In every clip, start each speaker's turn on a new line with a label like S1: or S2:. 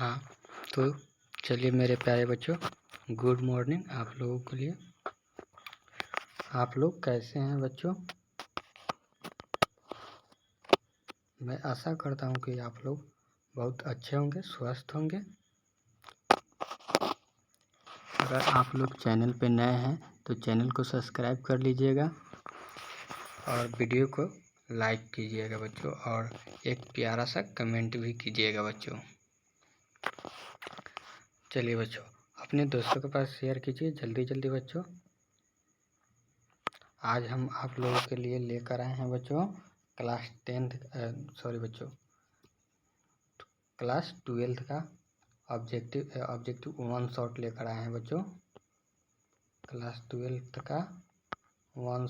S1: हाँ, तो चलिए मेरे प्यारे बच्चों, गुड मॉर्निंग आप लोगों के लिए। आप लोग कैसे हैं बच्चों? मैं आशा करता हूँ कि आप लोग बहुत अच्छे होंगे, स्वस्थ होंगे। अगर आप लोग चैनल पे नए हैं तो चैनल को सब्सक्राइब कर लीजिएगा और वीडियो को लाइक कीजिएगा बच्चों, और एक प्यारा सा कमेंट भी कीजिएगा बच्चों। चलिए बच्चों, अपने दोस्तों के पास शेयर कीजिए जल्दी जल्दी बच्चों। आज हम आप लोगों के लिए लेकर आए हैं बच्चों क्लास 12th का ऑब्जेक्टिव 1 शॉट लेकर आए हैं बच्चों। क्लास 12th का 1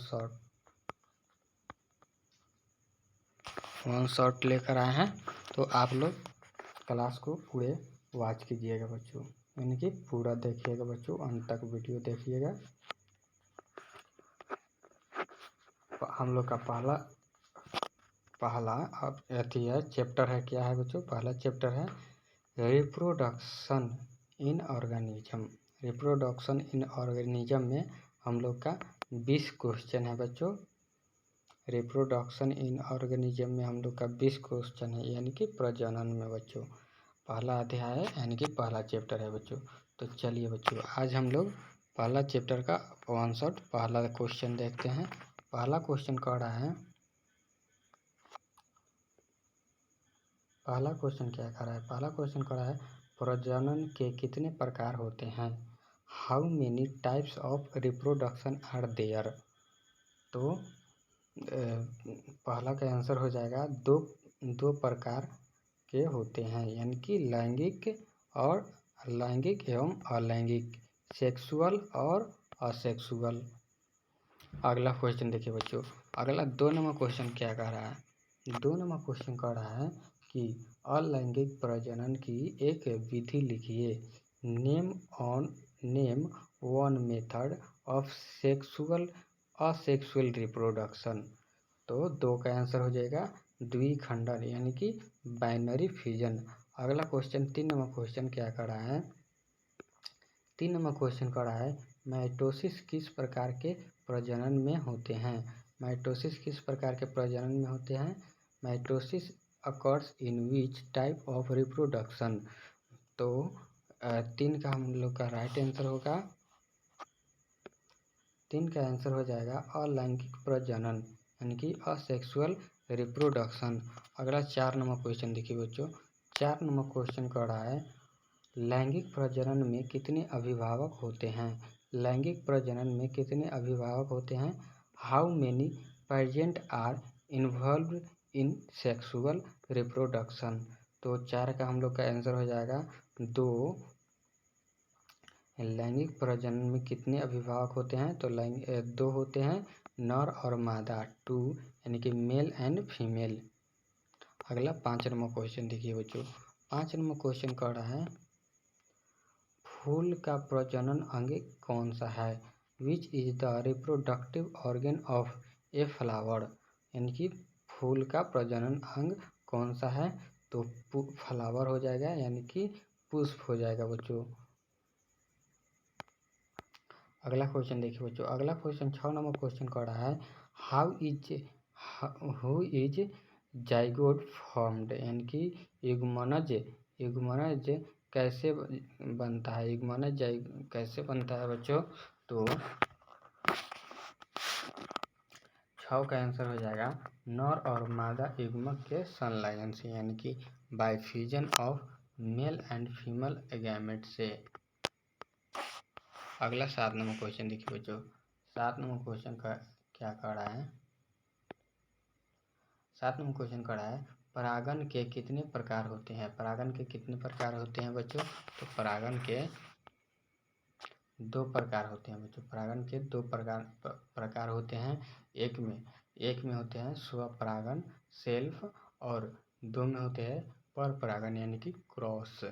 S1: शॉट लेकर आए हैं। तो आप लोग क्लास को पूरे वॉच कीजिएगा बच्चों, यानी कि पूरा देखिएगा बच्चों, अंत तक वीडियो देखिएगा। हम लोग का पहला चैप्टर है, क्या है बच्चों? पहला चैप्टर है reproduction in organism. Reproduction in organism में हम लोग का 20 क्वेश्चन है बच्चों। रिप्रोडक्शन इन ऑर्गेनिज्म में हम लोग का 20 क्वेश्चन है, यानी कि प्रजनन में बच्चों पहला अध्याय है, यानी कि पहला चैप्टर है बच्चों। तो चलिए बच्चों, आज हम लोग पहला चैप्टर का 1 शॉट पहला क्वेश्चन देखते हैं। पहला क्वेश्चन कह रहा है, पहला क्वेश्चन क्या कह रहा है? पहला क्वेश्चन कह रहा है प्रजनन के कितने प्रकार होते हैं? How many types of reproduction are there? तो पहला का आंसर हो जाएगा दो प्रकार के होते हैं, यानी कि लैंगिक एवं अलैंगिक, सेक्सुअल और असेक्सुअल। अगला क्वेश्चन देखिए बच्चों, अगला 2 नंबर क्वेश्चन क्या कह रहा है? 2 नंबर क्वेश्चन कह रहा है कि अलैंगिक प्रजनन की एक विधि लिखिए। Name one method of asexual reproduction. तो 2 का आंसर हो जाएगा द्विखंडन, यानी कि बाइनरी फ्यूजन। अगला क्वेश्चन 3 नंबर क्वेश्चन क्या कर रहा है? 3 नंबर क्वेश्चन कर रहा है माइटोसिस किस प्रकार के प्रजनन में होते हैं? माइटोसिस किस प्रकार के प्रजनन में होते हैं? Mitosis occurs in which type of reproduction? तो 3 का हम लोग का राइट आंसर होगा, 3 का आंसर हो जाएगा अलैंगिक प्रजनन, यानी कि असेक्सुअल रिप्रोडक्शन। अगला 4 नंबर क्वेश्चन देखिए बच्चों, 4 नंबर क्वेश्चन कर रहा है लैंगिक प्रजनन में कितने अभिभावक होते हैं? लैंगिक प्रजनन में कितने अभिभावक होते हैं? How many parent are involve in sexual reproduction? तो 4 का हम लोग का आंसर हो जाएगा 2। लैंगिक प्रजनन में कितने अभिभावक होते हैं? तो 2 होते हैं, नर और मादा 2, यानी कि मेल एंड फीमेल। अगला 5 नंबर क्वेश्चन देखिए बच्चों, 5 नंबर क्वेश्चन कह रहा है फूल का प्रजनन अंग कौन सा है? Which is the reproductive organ of a flower? यानी कि फूल का प्रजनन अंग कौन सा है? तो फ्लावर हो जाएगा, यानी कि पुष्प हो जाएगा बच्चों। अगला क्वेश्चन देखिए बच्चों, अगला क्वेश्चन 6 नंबर क्वेश्चन कर रहा है हु इज जाइगोट फॉर्म्ड? यानी कि युग्मनज कैसे बनता है? युग्मनज कैसे बनता है बच्चों? तो 6 का आंसर हो जाएगा नर और मादा युग्मक के संलयन से, यानी कि bye fusion of male and female gamete से। अगला 7 नंबर क्वेश्चन देखिए बच्चों, 7 नंबर क्वेश्चन का क्या कर रहा है? 7 नंबर क्वेश्चन कर रहा है परागन के कितने प्रकार होते हैं? परागन के कितने प्रकार होते हैं बच्चों? तो परागन के 2 प्रकार होते हैं बच्चों। परागन के 2 प्रकार होते हैं। एक में होते हैं स्वपरागन सेल्फ, और 2 में होते हैं पर परागन, यानी कि क्रॉस।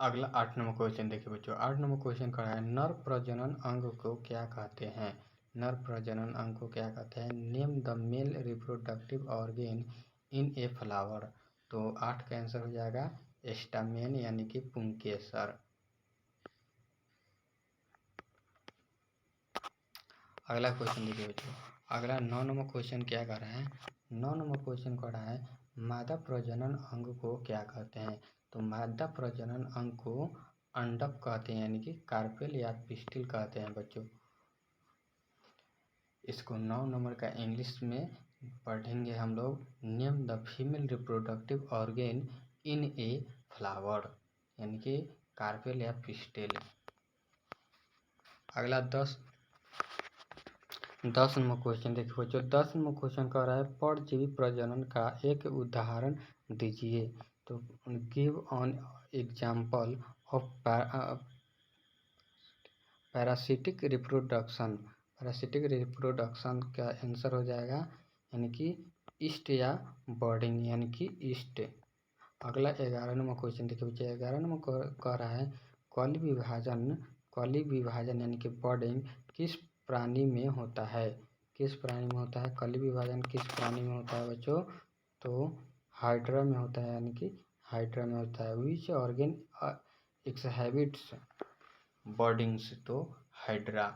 S1: अगला 8 नंबर क्वेश्चन देखिए बच्चों, 8 नंबर क्वेश्चन कर रहा है नर प्रजनन अंग को क्या कहते हैं? नर प्रजनन अंग को क्या कहते हैं? Name the male reproductive organ in a flower. तो 8 का आंसर हो जाएगा स्टामेन यानी कि पुंकेसर। अगला क्वेश्चन देखिए बच्चों, अगला 9 नंबर क्वेश्चन क्या कर रहा है। 9 नंबर क्वेश्चन कर रहा है मादा प्रजनन अंग को क्या कहते हैं। तो मादा प्रजनन अंग को अंडक कहते हैं यानी कि कार्पेल या पिस्टिल कहते हैं बच्चों। इसको 9 नंबर का इंग्लिश में पढ़ेंगे हम लोग। Name the female reproductive organ in a flower यानी कि कार्पेल या पिस्टिल। अगला 10 नंबर क्वेश्चन देखिए बच्चों। 10 नंबर क्वेश्चन कह रहा है परजीवी प्रजनन का एक उदाहरण दीजिए। तो give on example of parasitic reproduction. Parasitic reproduction का आंसर हो जाएगा यानी कि ईस्ट या बर्डिंग यानी कि ईस्ट। अगला 11 नंबर क्वेश्चन देखिए बच्चे। 11 नंबर कह रहा है कली विभाजन यानी कि बर्डिंग किस प्राणी में होता है। किस प्राणी में होता है कली विभाजन, किस प्राणी में होता है बच्चों। तो हाइड्रा में होता है यानी कि हाइड्रा में होता है। विच ऑर्गेन एक्सहिबिट्स बर्डिंग्स, तो हाइड्रा।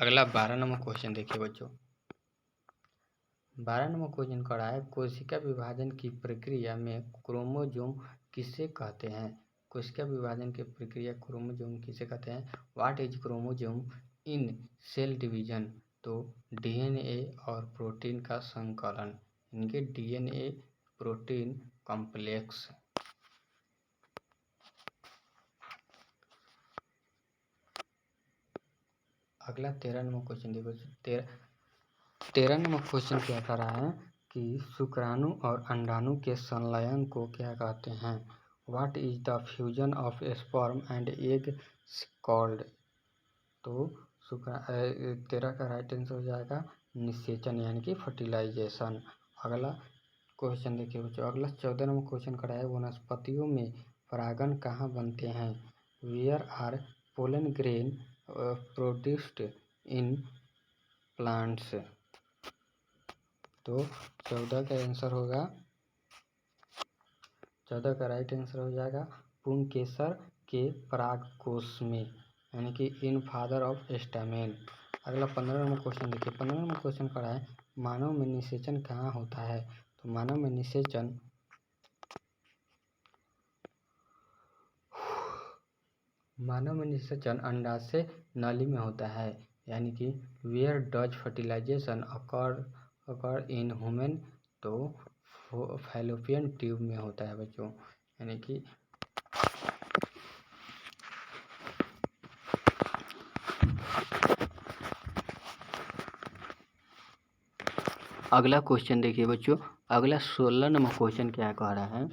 S1: अगला 12 नंबर क्वेश्चन देखिए बच्चों। 12 नंबर क्वेश्चन कर रहा है कोशिका विभाजन की प्रक्रिया में क्रोमोजोम किसे कहते हैं। कोशिका विभाजन की प्रक्रिया क्रोमोजोम किसे कहते हैं। What is chromosome in cell division. तो डीएनए और प्रोटीन का संकलन यानी कि डीएनए प्रोटीन कॉम्प्लेक्स। अगला 13 नंबर क्वेश्चन देखो। 13 नंबर क्वेश्चन क्या कर रहा है कि शुक्राणु और अंडाणु के संलयन को क्या कहते हैं। What is the fusion of sperm and egg called. तो 13 का राइट आंसर हो जाएगा निषेचन यानी कि फर्टिलाइजेशन। अगला क्वेश्चन देखिए बच्चों। अगला 14 नंबर क्वेश्चन कर रहा है वनस्पतियों में परागण कहाँ बनते हैं। Where are pollen grain produced in plants. तो 14 का आंसर होगा 14 का राइट आंसर हो जाएगा पुंकेसर के परागकोश में यानी कि इन फादर ऑफ स्टामेन। अगला 15 नंबर क्वेश्चन देखिए। 15 नंबर क्वेश्चन कर रहा है मानव में निषेचन कहाँ होता है। तो मानव में निषेचन अंडाशय नली में होता है यानी कि where does fertilisation occur in human. तो फैलोपियन ट्यूब में होता है बच्चों यानी कि। अगला क्वेश्चन देखिए बच्चों। अगला 16 नंबर क्वेश्चन क्या कह रहा है।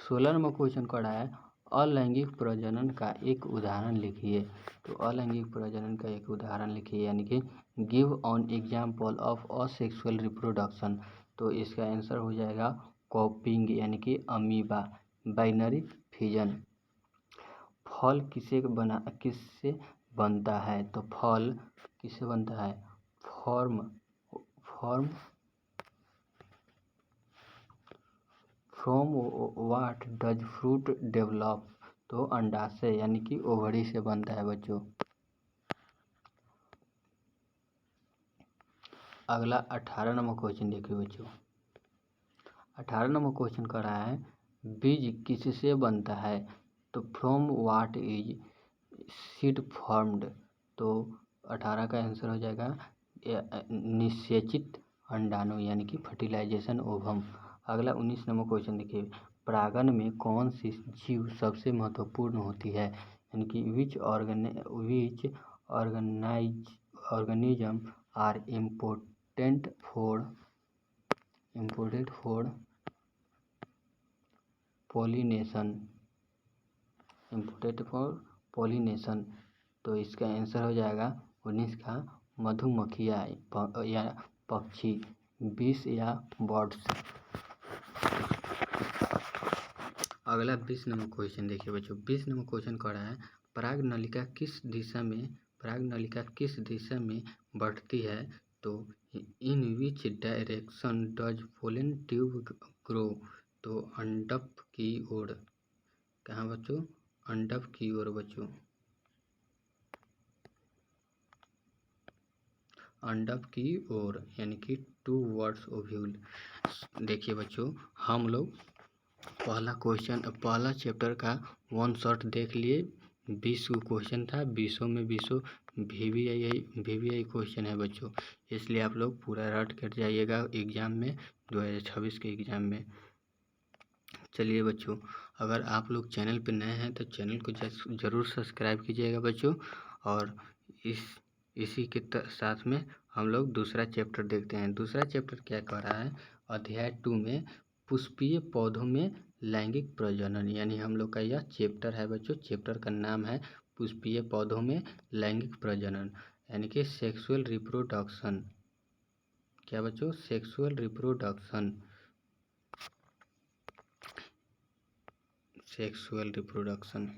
S1: 16 नंबर क्वेश्चन कह रहा है अलैंगिक प्रजनन का एक उदाहरण लिखिए। तो अलैंगिक प्रजनन का एक उदाहरण लिखिए यानी कि give on example of asexual reproduction. तो इसका आंसर हो जाएगा कॉपिंग यानी कि अमीबा, बाइनरी फिजन। फल किससे बनता है। तो फल किससे बनता है from what does fruit develop. तो अंडाशय यानी कि ओवरी से बनता है बच्चों। अगला 18 नंबर क्वेश्चन देखिए बच्चों। 18 नंबर क्वेश्चन कर रहा है बीज किससे बनता है। तो from what is seed formed. तो 18 का आंसर हो जाएगा निषेचित अंडाणु यानी कि फर्टिलाइजेशन ओवम। अगला 19 नंबर क्वेश्चन देखिए। परागण में कौन सी जीव सबसे महत्वपूर्ण होती है यानी कि which organism are important for pollination. तो इसका आंसर हो जाएगा 19 का मधुमक्खियाँ या पक्षी, 20 या बर्ड्स। अगला 20 नंबर क्वेश्चन देखिए बच्चों। 20 नंबर क्वेश्चन कह रहा है पराग नलिका किस दिशा में पराग नलिका किस दिशा में बढ़ती है, तो in which direction does pollen tube grow, तो अंडप की ओर। कहाँ बच्चों, अंडप की ओर बच्चों, अंडप की ओर, यानी कि टूवर्ड्स ओव्यूल। देखिए बच्चों, हम लोग पहला चैप्टर का 1 शॉट देख लिए। 20 क्वेश्चन था, 20 में 20 VVI क्वेश्चन है बच्चों, इसलिए आप लोग पूरा रट कर जाइएगा एग्ज़ाम में, 2026 के एग्ज़ाम में। चलिए बच्चों, अगर आप लोग चैनल पर नए हैं तो चैनल को ज़रूर सब्सक्राइब कीजिएगा बच्चों। और इसी के साथ में हम लोग दूसरा चैप्टर देखते हैं। दूसरा चैप्टर क्या कह रहा है, अध्याय 2 में पुष्पीय पौधों में लैंगिक प्रजनन, यानी हम लोग का यह चैप्टर है बच्चों। चैप्टर का नाम है पुष्पीय पौधों में लैंगिक प्रजनन, यानी कि सेक्सुअल रिप्रोडक्शन। क्या बच्चों, sexual reproduction, sexual reproduction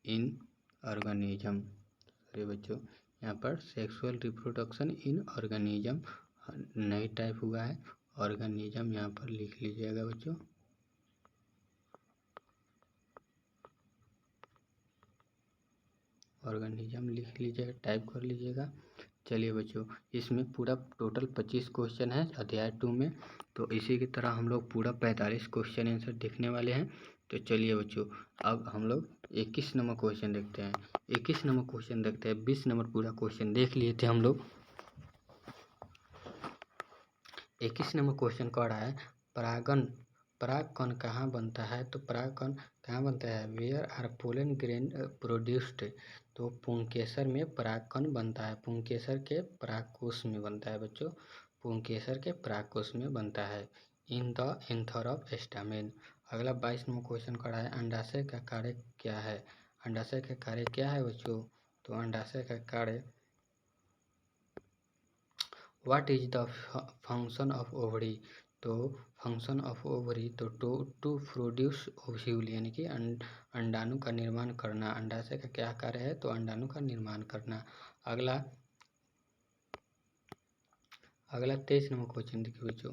S1: in organism. अरे बच्चों, यहाँ पर सेक्सुअल रिप्रोडक्शन इन ऑर्गेनिज्म नई टाइप हुआ है, ऑर्गेनिज्म यहाँ पर लिख लीजिएगा बच्चों। ऑर्गेनिज्म लिख लीजिएगा, टाइप कर लीजिएगा। चलिए बच्चों, इसमें पूरा टोटल 25 क्वेश्चन है अध्याय 2 में, तो इसी की तरह हम लोग पूरा 45 क्वेश्चन आंसर देखने वाले हैं। तो चलिए बच्चों, अब हम लोग 21 नंबर क्वेश्चन देखते हैं। 21 नंबर क्वेश्चन देखते हैं। 20 नंबर पूरा क्वेश्चन देख लिए थे हम लोग। 21 नंबर क्वेश्चन कह रहा है परागकण कहाँ बनता है, तो परागकण कहाँ बनता है, where are pollen grain produced, तो पुंकेसर में परागकण बनता है। पुंकेसर के परागकोश में बनता है बच्चों, पुंकेसर के परागकोश में बनता है। In the anther of stamen. अगला 22 नंबर क्वेश्चन कर रहा है, अंडाशय का कार्य क्या है। अंडाशय का कार्य क्या है बच्चों, तो अंडाशय का कार्य, what is the function of ovary, तो फंक्शन ऑफ ओवरी तो टू प्रोड्यूस ओव्यूल, यानी कि अंडाणु का निर्माण करना। अंडाशय का क्या कार्य है, तो अंडाणु का निर्माण करना। अगला 23 नंबर क्वेश्चन देखिए बच्चों।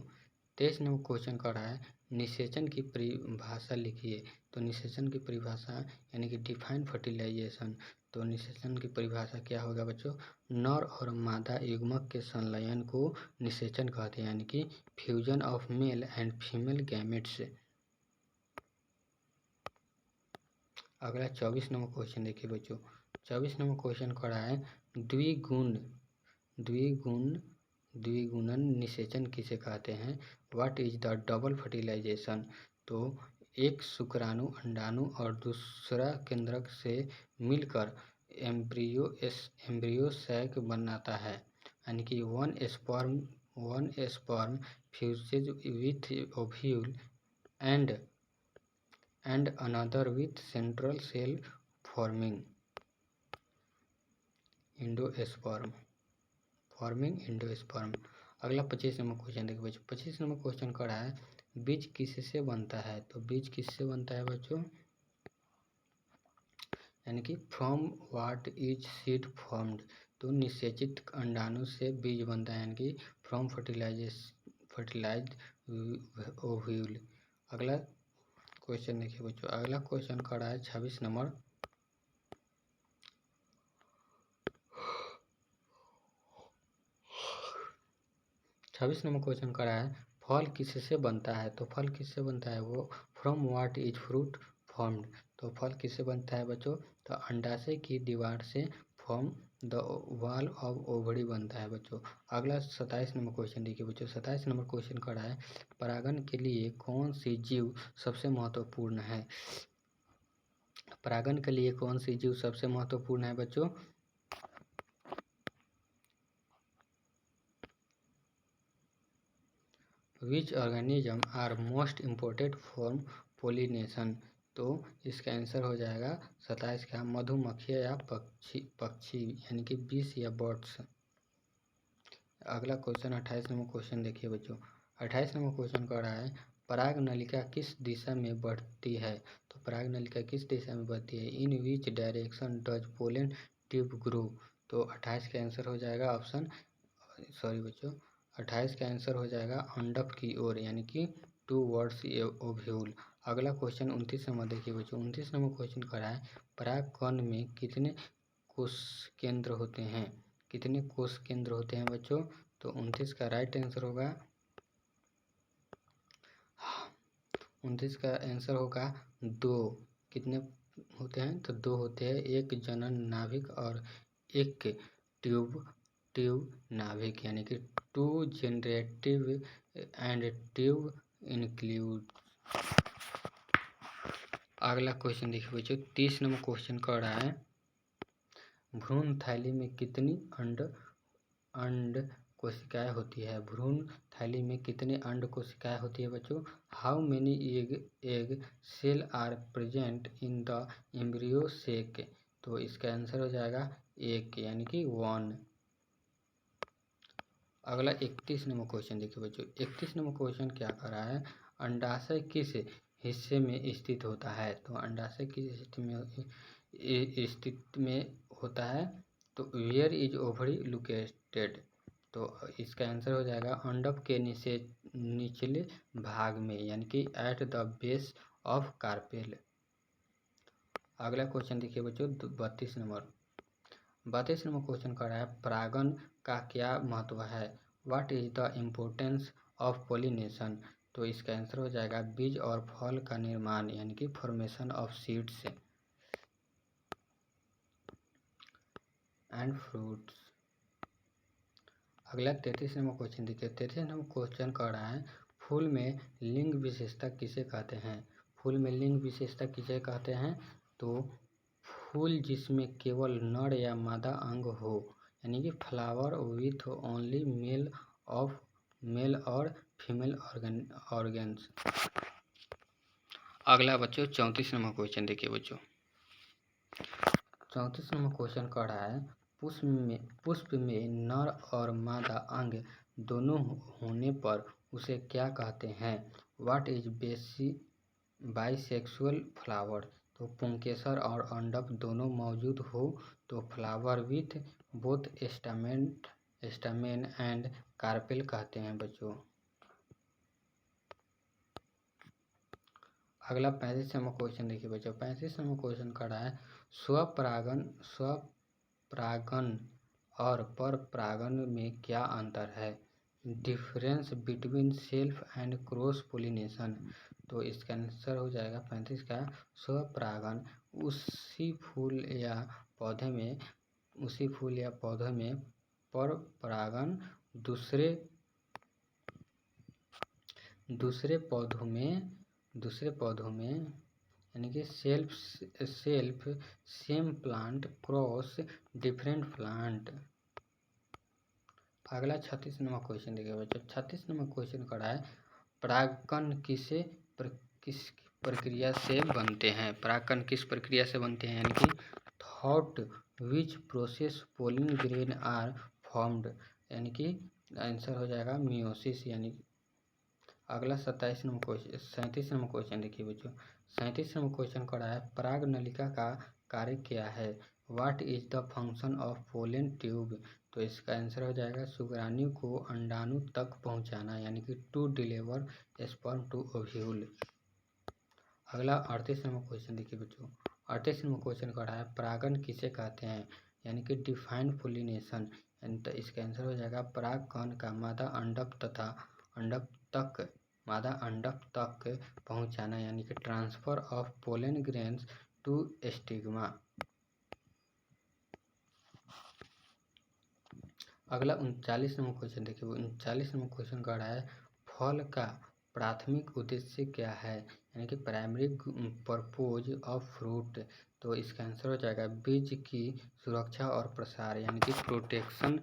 S1: 23 नंबर क्वेश्चन कर रहा है, निषेचन की परिभाषा लिखिए, तो निषेचन की परिभाषा यानी कि डिफाइन फर्टिलाइजेशन, तो निषेचन की परिभाषा क्या होगा बच्चों, नर और मादा युग्मक के संलयन को निषेचन कहते हैं, यानी कि fusion of male and female gametes. अगला 24 नंबर क्वेश्चन देखिए बच्चों। 24 नंबर क्वेश्चन कर रहा है, द्विगुणन निषेचन किसे कहते हैं, what is the double fertilisation, तो एक शुक्राणु अंडाणु और दूसरा केंद्रक से मिलकर एम्ब्रियो सैक बनाता है, यानी कि one sperm fuses with ovule and another with central cell forming endosperm. अगला 25 नंबर क्वेश्चन देखिए बच्चों। 25 नंबर क्वेश्चन कर रहा है, बीज किससे बनता है, तो बीज किससे बनता है बच्चों, यानी कि from what is seed formed, तो निषेचित अंडाणु से बीज बनता है, यानी कि फ्रॉम फर्टिलाइज्ड ओव्यूल। अगला क्वेश्चन देखिए बच्चों। अगला क्वेश्चन कर रहा है 26 नंबर, 26 नंबर क्वेश्चन कर रहा है, फल किससे बनता है, तो फल किससे बनता है, वो from what is fruit formed, तो फल किससे बनता है बच्चों, तो अंडाशय की दीवार से from the wall of ovary बनता है बच्चों। अगला 27 नंबर क्वेश्चन देखिए बच्चों। 27 नंबर क्वेश्चन कर रहा है, परागण के लिए कौन सी जीव सबसे महत्वपूर्ण है, परागण के लिए कौन सी जीव सबसे महत्वपूर्ण है बच्चों, which organism are most important for pollination, तो इसका आंसर हो जाएगा 27 का मधुमक्खियाँ या पक्षी यानी कि बीस या बर्ड्स। अगला क्वेश्चन 28 नंबर क्वेश्चन देखिए बच्चों। 28 नंबर क्वेश्चन कह रहा है, पराग नलिका किस दिशा में बढ़ती है, तो पराग नलिका किस दिशा में बढ़ती है, in which direction does pollen tube grow. तो 28 का आंसर हो जाएगा ऑप्शन, सॉरी बच्चों, 28 का आंसर हो जाएगा अंडप की ओर, यानी कि टूवर्ड्स ओव्यूल। अगला क्वेश्चन 29 नंबर देखिए बच्चों। 29 नंबर क्वेश्चन कर रहा है परागकण में कितने कोष केंद्र होते हैं? कितने कोष केंद्र होते हैं बच्चों? तो 29 का राइट आंसर होगा, 29 का आंसर होगा 2। कितने होते हैं? तो 2 होते हैं, एक जनन नाभिक और एक ट्यूब नाभिक, यानी कि 2 जनरेटिव एंड ट्यूब इंक्लूड। अगला क्वेश्चन देखिए बच्चों। 30 नंबर क्वेश्चन कर रहा है भ्रूण थैली में कितनी अंड कोशिकाएं होती है? भ्रूण थैली में कितने अंड कोशिकाएं होती है बच्चों? How many egg cell are present in the embryo sac? तो इसका आंसर हो जाएगा 1, यानी कि 1। अगला 31 नंबर क्वेश्चन देखिए बच्चों। 31 नंबर क्वेश्चन क्या कर रहा है अंडाशय किस हिस्से में स्थित होता है? तो अंडाशय किस स्थिति में होता है? तो वेयर इज ओवरी लोकेटेड? तो इसका आंसर हो जाएगा अंडप के निचले भाग में, यानी कि at the base of carpel. अगला क्वेश्चन देखिए बच्चों 32 नंबर। 32 नंबर क्वेश्चन कर रहा है परागण का क्या महत्व है? What is the importance of pollination? तो इसका आंसर हो जाएगा बीज और फल का निर्माण, यानी कि formation of seeds and fruits. अगला 33 नंबर क्वेश्चन देखिए। 33 नंबर क्वेश्चन कर रहा है फूल में लिंग विशेषता किसे कहते हैं? फूल में लिंग विशेषता किसे कहते हैं? तो फूल जिसमें केवल नर या मादा अंग हो, यानी कि फ्लावर विथ ओनली मेल और फीमेल ऑर्गन्स। अगला बच्चों 34 नंबर क्वेश्चन देखिए बच्चों। 34 नंबर क्वेश्चन कर रहा है पुष्प में नर और मादा अंग दोनों होने पर उसे क्या कहते हैं? What is bisexual flower? तो पुंकेसर और अंडप दोनों मौजूद हो तो flower with both stamen and carpel कहते हैं बच्चों। अगला 35 नंबर क्वेश्चन देखिए बच्चों। 35 नंबर क्वेश्चन कर रहा है स्वपरागण और परपरागण में क्या अंतर है? Difference between self and cross pollination. तो इसका आंसर हो जाएगा 35 का स्वपरागण उसी फूल या पौधे में परपरागण दूसरे पौधों में यानी कि self same plant cross different plant. अगला 36 नंबर क्वेश्चन देखिए बच्चों। 36 नंबर क्वेश्चन कर रहा है परागकण किस प्रक्रिया से बनते हैं? परागकण किस प्रक्रिया से बनते हैं, यानी कि through which process pollen grain are formed, यानी कि आंसर हो जाएगा मियोसिस। यानी अगला 37 नंबर क्वेश्चन देखिए बच्चों। 37 नंबर क्वेश्चन कर रहा है पराग नलिका का कार्य क्या है? What is the function of pollen tube? तो इसका आंसर हो जाएगा शुक्राणु को अंडाणु तक पहुंचाना, यानी कि to deliver sperm to ovule. अगला 38 नंबर क्वेश्चन देखिए बच्चों। 38 नंबर क्वेश्चन कर रहा है परागण किसे कहते हैं, यानी कि डिफाइंड पोलिनेशन। तो इसका आंसर हो जाएगा पराग कण का मादा अंडप तक पहुंचाना, यानी कि transfer of pollen grains to stigma. अगला 39 नंबर क्वेश्चन देखिए। 39 नंबर क्वेश्चन कर रहा है फल का प्राथमिक उद्देश्य क्या है, यानी कि प्राइमरी पर्पज ऑफ फ्रूट। तो इसका आंसर हो जाएगा बीज की सुरक्षा और प्रसार, यानी कि protection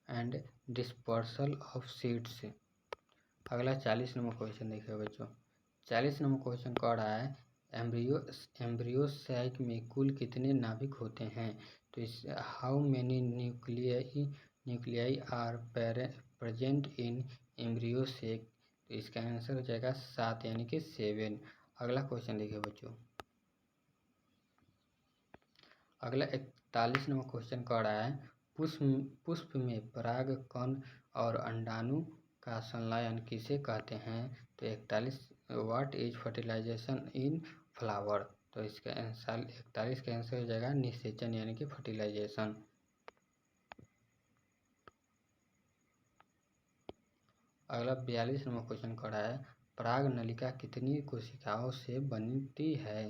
S1: and dispersal of seeds. अगला 40 नंबर क्वेश्चन देखिए बच्चों। 40 नंबर क्वेश्चन कर रहा है एम्ब्रियो सैक में कुल कितने नाभिक होते हैं? तो इस how many nuclei are present in embryo sac? तो इसका आंसर हो जाएगा 7, यानी कि 7। अगला क्वेश्चन देखिए बच्चों। अगला 41 नंबर क्वेश्चन कह रहा है पुष्प में परागकण और अंडाणु का संलयन किसे कहते हैं। तो 41 what is fertilisation in flower. तो इसका आंसर 41 का आंसर हो जाएगा निषेचन यानी कि फर्टिलाइजेशन। अगला 42 नंबर क्वेश्चन कह रहा है पराग नलिका कितनी कोशिकाओं से बनती है,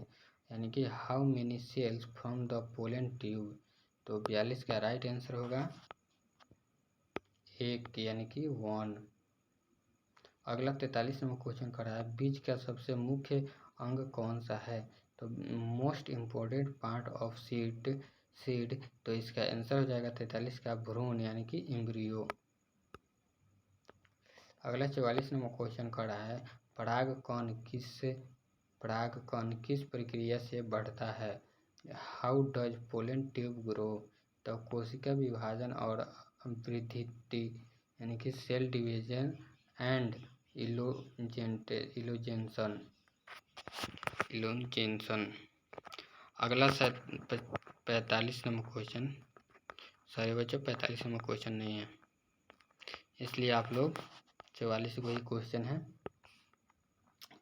S1: यानी कि how many cells from the pollen tube. तो 42 का राइट आंसर होगा 1 यानी कि 1। अगला 43 नंबर क्वेश्चन कर रहा है बीज का सबसे मुख्य अंग कौन सा है। तो most important part of seed. तो इसका आंसर हो जाएगा 43 का भ्रूण यानी कि एम्ब्रियो। अगला 44 नंबर क्वेश्चन कर रहा है परागकण किस प्रक्रिया से बढ़ता है। How does pollen tube grow. तो कोशिका विभाजन और वृद्धि यानी कि सेल डिवीजन एंड इलोजेंसन। अगला 45 नंबर क्वेश्चन, सॉरी बच्चों 45 नंबर क्वेश्चन नहीं है, इसलिए आप लोग 44 को ही क्वेश्चन है।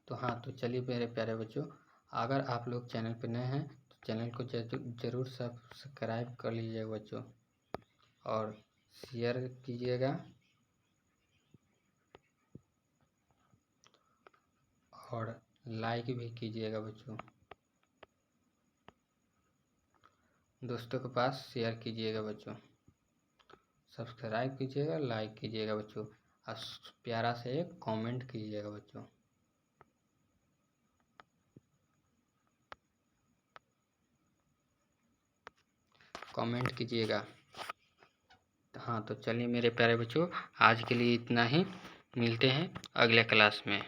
S1: तो हाँ, तो चलिए मेरे प्यारे बच्चों, अगर आप लोग चैनल पर नए हैं तो चैनल को जरूर सब्सक्राइब कर लीजिएगा बच्चों, और शेयर कीजिएगा और लाइक भी कीजिएगा बच्चों। दोस्तों के पास शेयर कीजिएगा बच्चों, सब्सक्राइब कीजिएगा, लाइक कीजिएगा बच्चों, और प्यारा से एक कमेंट कीजिएगा बच्चों। कमेंट कीजिएगा। हाँ, तो चलिए मेरे प्यारे बच्चों, आज के लिए इतना ही, मिलते हैं अगले क्लास में।